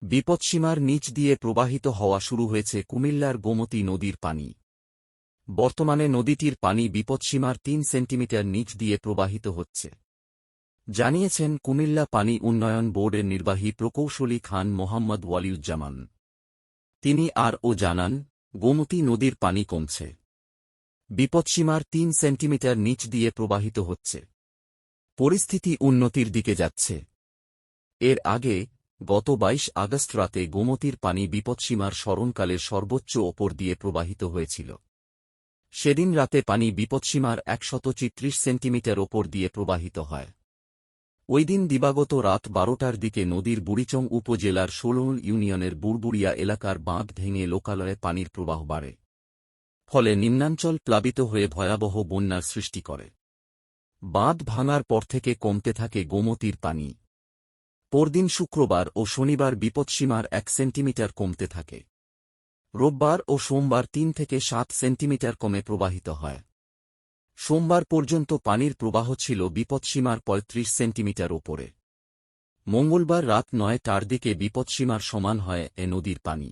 বিপৎসীমার নিচ দিয়ে প্রবাহিত হওয়া শুরু হয়েছে কুমিল্লার গোমতী নদীর পানি। বর্তমানে নদীটির পানি বিপৎসীমার ৩ সেন্টিমিটার নিচ দিয়ে প্রবাহিত হচ্ছে, জানিয়েছেন কুমিল্লা পানি উন্নয়ন বোর্ডের নির্বাহী প্রকৌশলী খান মোহাম্মদ ওয়ালিউজ্জামান। তিনি আরও জানান, গোমতী নদীর পানি কমছে, বিপৎসীমার ৩ সেন্টিমিটার নিচ দিয়ে প্রবাহিত হচ্ছে, পরিস্থিতি উন্নতির দিকে যাচ্ছে। এর আগে গত ২২ আগস্ট রাতে গোমতীর পানি বিপৎসীমার স্মরণকালের সর্বোচ্চ ওপর দিয়ে প্রবাহিত হয়েছিল। সেদিন রাতে পানি বিপৎসীমার ১৩৪ সেন্টিমিটার ওপর দিয়ে প্রবাহিত হয়। ওই দিন দিবাগত রাত ১২টার দিকে নদীর বুড়িচং উপজেলার ১৬ ইউনিয়নের বুড়বুড়িয়া এলাকার বাঁধ ভেঙে লোকালয়ে পানির প্রবাহ বাড়ে, ফলে নিম্নাঞ্চল প্লাবিত হয়ে ভয়াবহ বন্যার সৃষ্টি করে। বাঁধ ভাঙার পর থেকে কমতে থাকে গোমতীর পানি। পরদিন শুক্রবার ও শনিবার বিপৎসীমার ১ সেন্টিমিটার কমতে থাকে। রোববার ও সোমবার ৩ থেকে ৭ সেন্টিমিটার কমে প্রবাহিত হয়। সোমবার পর্যন্ত পানির প্রবাহ ছিল বিপৎসীমার ৩৫ সেন্টিমিটার ওপরে। মঙ্গলবার রাত ৯টার দিকে বিপৎসীমার সমান হয় এ নদীর পানি।